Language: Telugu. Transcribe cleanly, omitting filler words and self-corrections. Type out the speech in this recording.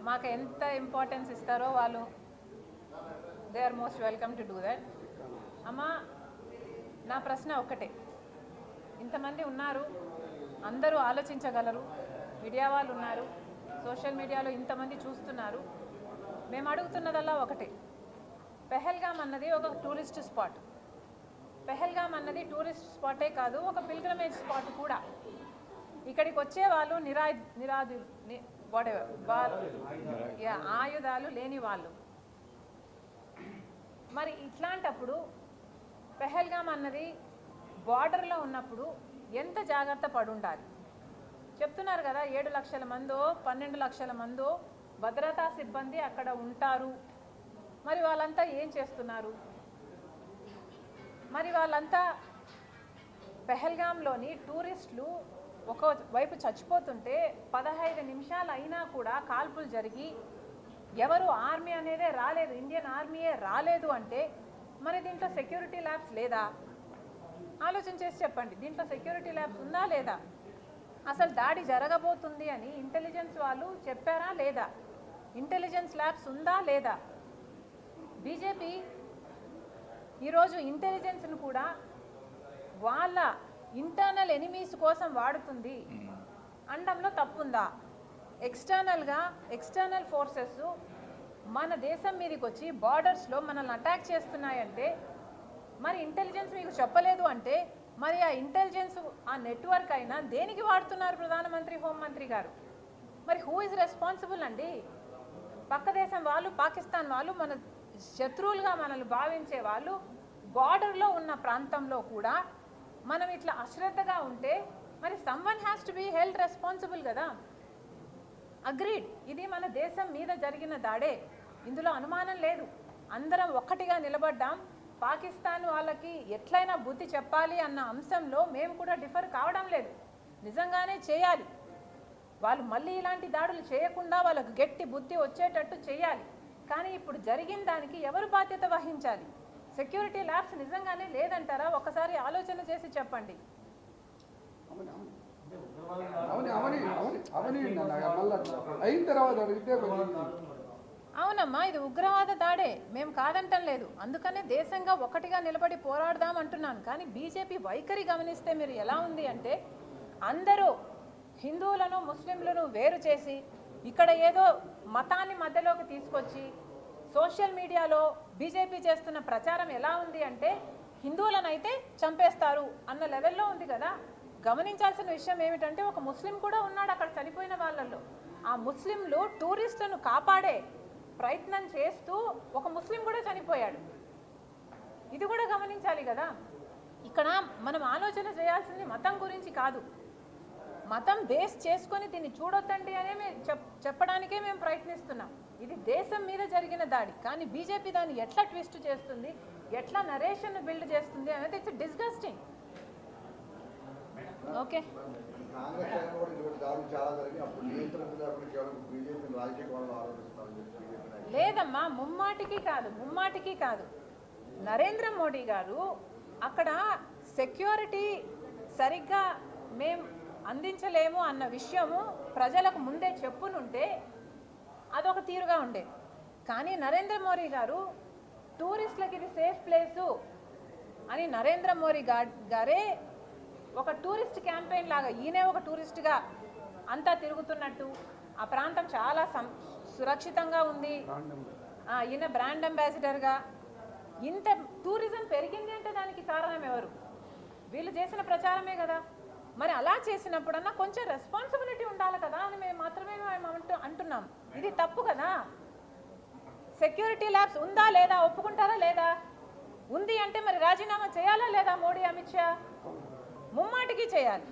మాకు ఎంత ఇంపార్టెన్స్ ఇస్తారో వాళ్ళు they are most welcome to do that. అమ్మా, నా ప్రశ్న ఒక్కటే. ఇంతమంది ఉన్నారు, అందరూ ఆలోచించగలరు, మీడియా వాళ్ళు ఉన్నారు, సోషల్ మీడియాలో ఇంతమంది చూస్తున్నారు. మేము అడుగుతున్నదల్లా ఒకటే. పెహల్గామ్ అన్నది ఒక టూరిస్ట్ స్పాట్. పెహల్గామ్ అన్నది టూరిస్ట్ స్పాటే కాదు, ఒక పిల్గ్రమేజ్ స్పాట్ కూడా. ఇక్కడికి వచ్చే వాళ్ళు ఆయుధాలు లేని వాళ్ళు. మరి ఇట్లాంటప్పుడు పెహల్గామ్ అన్నది బార్డర్లో ఉన్నప్పుడు ఎంత జాగ్రత్త పడుండాలి? చెప్తున్నారు కదా, 7 లక్షల మందో 12 లక్షల మందో భద్రతా సిబ్బంది అక్కడ ఉంటారు. మరి వాళ్ళంతా ఏం చేస్తున్నారు? మరి వాళ్ళంతా పెహల్గామ్లోని టూరిస్టులు ఒకవైపు చచ్చిపోతుంటే 15 నిమిషాలు అయినా కూడా కాల్పులు జరిగి ఎవరు ఆర్మీ అనేదే రాలేదు, ఇండియన్ ఆర్మీయే రాలేదు అంటే మరి దీంట్లో సెక్యూరిటీ ల్యాబ్స్ లేదా? ఆలోచన చేసి చెప్పండి, దీంట్లో సెక్యూరిటీ ల్యాబ్స్ ఉందా లేదా? అసలు దాడి జరగబోతుంది అని ఇంటెలిజెన్స్ వాళ్ళు చెప్పారా లేదా? ఇంటెలిజెన్స్ ల్యాబ్స్ ఉందా లేదా? బీజేపీ ఈరోజు ఇంటెలిజెన్స్ను కూడా వాళ్ళ ఇంటర్నల్ ఎనిమీస్ కోసం వాడుతుంది అనడంలో తప్పుందా? ఎక్స్టర్నల్ ఫోర్సెస్ మన దేశం మీదకి వచ్చి బార్డర్స్లో మనల్ని అటాక్ చేస్తున్నాయంటే మరి ఇంటెలిజెన్స్ మీకు చెప్పలేదు అంటే మరి ఆ ఇంటెలిజెన్స్ ఆ నెట్వర్క్ అయినా దేనికి వాడుతున్నారు ప్రధానమంత్రి, హోంమంత్రి గారు? మరి హూ ఇస్ రెస్పాన్సిబుల్ అండి? పక్క దేశం వాళ్ళు, పాకిస్తాన్ వాళ్ళు, మన శత్రువులుగా మనల్ని భావించే వాళ్ళు బార్డర్లో ఉన్న ప్రాంతంలో కూడా మనం ఇట్లా అశ్రద్ధగా ఉంటే మరి someone has to be held responsible కదా. అగ్రీడ్, ఇది మన దేశం మీద జరిగిన దాడే, ఇందులో అనుమానం లేదు. అందరం ఒక్కటిగా నిలబడ్డాం. పాకిస్తాన్ వాళ్ళకి ఎట్లయినా బుద్ధి చెప్పాలి అన్న అంశంలో మేము కూడా డిఫర్ కావడం లేదు. నిజంగానే చేయాలి, వాళ్ళు మళ్ళీ ఇలాంటి దాడులు చేయకుండా వాళ్ళకు గట్టి బుద్ధి వచ్చేటట్టు చేయాలి. కానీ ఇప్పుడు జరిగిన దానికి ఎవరు బాధ్యత వహించాలి? సెక్యూరిటీ ల్యాబ్స్ నిజంగానే లేదంటారా? ఒకసారి ఆలోచన చేసి చెప్పండి. అవునమ్మా, ఇది ఉగ్రవాద దాడే, మేము కాదంటం లేదు. అందుకనే దేశంగా ఒకటిగా నిలబడి పోరాడదాం అంటున్నాను. కానీ బీజేపీ వైఖరి గమనిస్తే మీరు ఎలా ఉంది అంటే అందరూ హిందువులను ముస్లింలను వేరు చేసి ఇక్కడ ఏదో మతాన్ని మధ్యలోకి తీసుకొచ్చి సోషల్ మీడియాలో బీజేపీ చేస్తున్న ప్రచారం ఎలా ఉంది అంటే హిందువులనైతే చంపేస్తారు అన్న లెవెల్లో ఉంది కదా. గమనించాల్సిన విషయం ఏమిటంటే ఒక ముస్లిం కూడా ఉన్నాడు అక్కడ చనిపోయిన వాళ్ళల్లో. ఆ ముస్లింలు టూరిస్టులను కాపాడే ప్రయత్నం చేస్తూ ఒక ముస్లిం కూడా చనిపోయాడు. ఇది కూడా గమనించాలి కదా. ఇక్కడ మనం ఆలోచన చేయాల్సింది మతం గురించి కాదు, మతం బేస్ చేసుకొని దీన్ని చూడొద్దండి అనే చెప్పడానికే మేము ప్రయత్నిస్తున్నాం. ఇది దేశం మీద జరిగిన దాడి, కానీ బీజేపీ దాన్ని ఎట్లా ట్విస్ట్ చేస్తుంది, ఎట్లా నరేషన్ బిల్డ్ చేస్తుంది అనేది ఇట్స్ డిస్గస్టింగ్. ఓకే, లేదమ్మా, ముమ్మాటికి కాదు. నరేంద్ర మోడీ గారు అక్కడ సెక్యూరిటీ సరిగ్గా మేము అందించలేము అన్న విషయము ప్రజలకు ముందే చెప్పునుంటే అదొక తీరుగా ఉండేది. కానీ నరేంద్ర మోడీ గారు టూరిస్టులకి ఇది సేఫ్ ప్లేసు అని నరేంద్ర మోడీ గారే ఒక టూరిస్ట్ క్యాంపెయిన్ లాగా, ఈయనే ఒక టూరిస్ట్గా అంతా తిరుగుతున్నట్టు, ఆ ప్రాంతం చాలా సురక్షితంగా ఉంది, ఈయన బ్రాండ్ అంబాసిడర్గా. ఇంత టూరిజం పెరిగింది అంటే దానికి కారణం ఎవరు? వీళ్ళు చేసిన ప్రచారమే కదా. మరి అలా చేసినప్పుడన్నా కొంచెం రెస్పాన్సిబిలిటీ ఉండాలి కదా అని మేము మాత్రమే అంటున్నాం. ఇది తప్పు కదా. సెక్యూరిటీ ల్యాబ్స్ ఉందా లేదా ఒప్పుకుంటారా లేదా? ఉంది అంటే మరి రాజీనామా చేయాలా లేదా మోడీ, అమిత్ షా? ముమ్మాటికి చేయాలి.